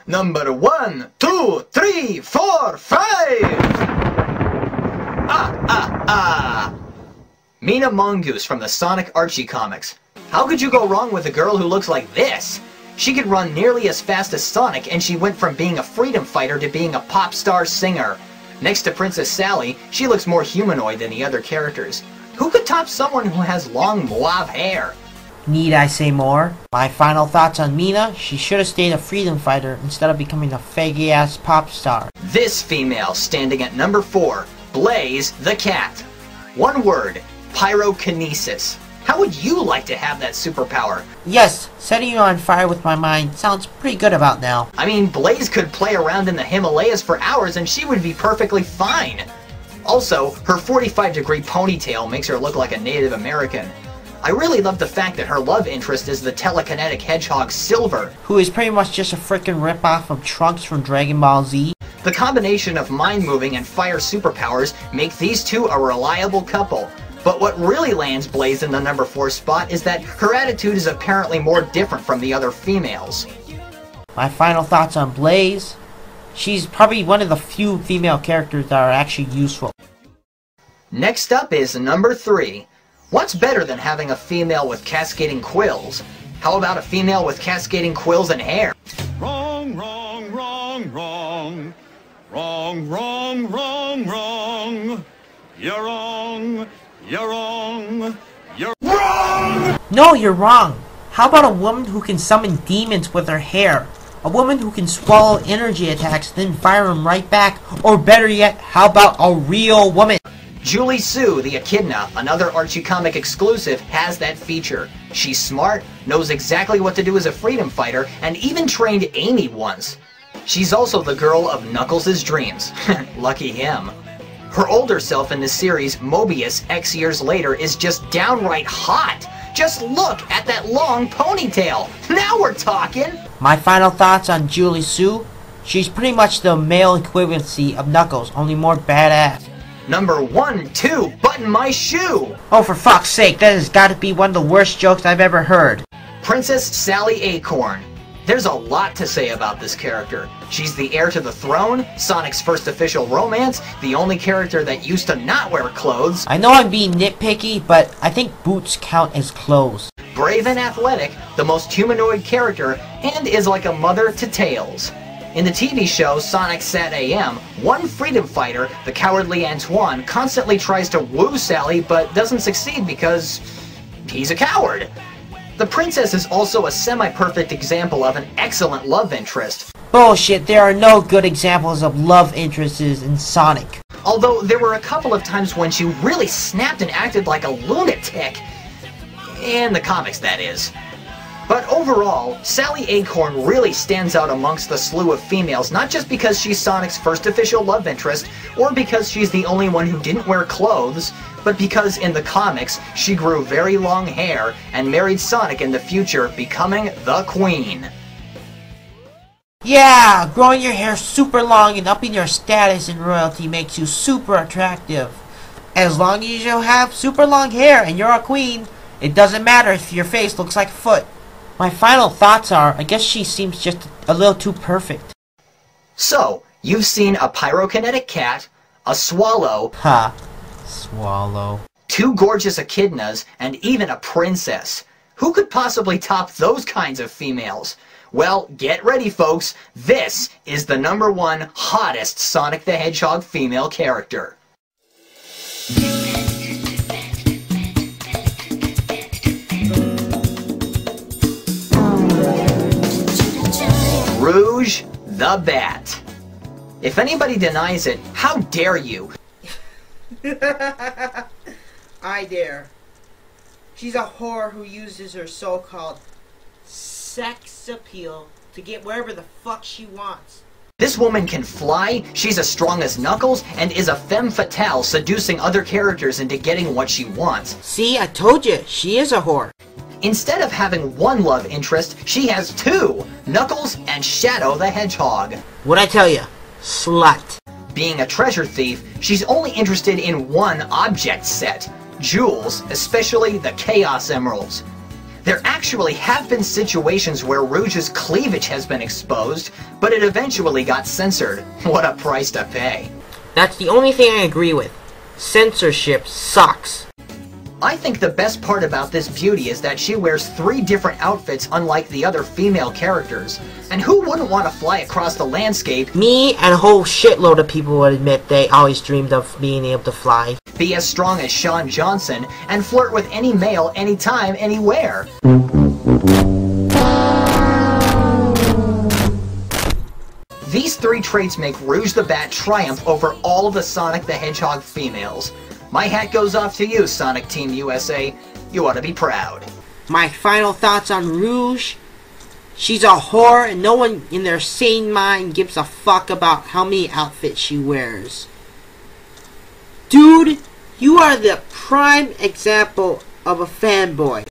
Number 1, 2, 3, 4, 5! Mina Mongoose from the Sonic Archie comics. How could you go wrong with a girl who looks like this? She could run nearly as fast as Sonic, and she went from being a freedom fighter to being a pop star singer. Next to Princess Sally, she looks more humanoid than the other characters. Who could top someone who has long mauve hair? Need I say more? My final thoughts on Mina: she should have stayed a freedom fighter instead of becoming a faggy-ass pop star. This female, standing at number 4, Blaze the Cat. One word, pyrokinesis. How would you like to have that superpower? Yes, setting you on fire with my mind sounds pretty good about now. I mean, Blaze could play around in the Himalayas for hours and she would be perfectly fine. Also, her 45-degree ponytail makes her look like a Native American. I really love the fact that her love interest is the telekinetic hedgehog Silver, who is pretty much just a frickin' ripoff of Trunks from Dragon Ball Z. The combination of mind-moving and fire superpowers make these two a reliable couple. But what really lands Blaze in the number 4 spot is that her attitude is apparently more different from the other females. My final thoughts on Blaze: she's probably one of the few female characters that are actually useful. Next up is number 3. What's better than having a female with cascading quills? How about a female with cascading quills and hair? Wrong, wrong, wrong, wrong. Wrong, wrong, wrong, wrong. You're wrong. You're wrong. You're wrong! No, you're wrong. How about a woman who can summon demons with her hair? A woman who can swallow energy attacks, then fire them right back? Or better yet, how about a real woman? Julie Sue, the Echidna, another Archie comic exclusive, has that feature. She's smart, knows exactly what to do as a freedom fighter, and even trained Amy once. She's also the girl of Knuckles' dreams. Lucky him. Her older self in the series, Mobius, X years later, is just downright hot. Just look at that long ponytail. Now we're talking. My final thoughts on Julie Sue: she's pretty much the male equivalency of Knuckles, only more badass. Number 1, 2, button my shoe. Oh, for fuck's sake, that has got to be one of the worst jokes I've ever heard. Princess Sally Acorn. There's a lot to say about this character. She's the heir to the throne, Sonic's first official romance, the only character that used to not wear clothes. I know I'm being nitpicky, but I think boots count as clothes. Brave and athletic, the most humanoid character, and is like a mother to Tails. In the TV show Sonic Sat AM, one freedom fighter, the cowardly Antoine, constantly tries to woo Sally but doesn't succeed because he's a coward. The princess is also a semi-perfect example of an excellent love interest. Bullshit, there are no good examples of love interests in Sonic. Although there were a couple of times when she really snapped and acted like a lunatic. In the comics, that is. But overall, Sally Acorn really stands out amongst the slew of females, not just because she's Sonic's first official love interest, or because she's the only one who didn't wear clothes, but because in the comics, she grew very long hair and married Sonic in the future, becoming the Queen. Yeah, growing your hair super long and upping your status in royalty makes you super attractive. As long as you have super long hair and you're a queen, it doesn't matter if your face looks like a foot. My final thoughts are, I guess she seems just a little too perfect. So, you've seen a pyrokinetic cat, a swallow, swallow, 2 gorgeous echidnas, and even a princess. Who could possibly top those kinds of females? Well, get ready folks, this is the number 1 hottest Sonic the Hedgehog female character. Rouge the Bat. If anybody denies it, how dare you? I dare. She's a whore who uses her so-called sex appeal to get wherever the fuck she wants. This woman can fly, she's as strong as Knuckles, and is a femme fatale seducing other characters into getting what she wants. See, I told you, she is a whore. Instead of having one love interest, she has 2, Knuckles and Shadow the Hedgehog. What'd I tell you? Slut. Being a treasure thief, she's only interested in one object set, jewels, especially the Chaos Emeralds. There actually have been situations where Rouge's cleavage has been exposed, but it eventually got censored. What a price to pay. That's the only thing I agree with. Censorship sucks. I think the best part about this beauty is that she wears 3 different outfits unlike the other female characters. And who wouldn't want to fly across the landscape? Me and a whole shitload of people would admit they always dreamed of being able to fly. Be as strong as Sean Johnson, and flirt with any male, anytime, anywhere. These 3 traits make Rouge the Bat triumph over all of the Sonic the Hedgehog females. My hat goes off to you, Sonic Team USA. You ought to be proud. My final thoughts on Rouge. She's a whore and no one in their sane mind gives a fuck about how many outfits she wears. Dude, you are the prime example of a fanboy.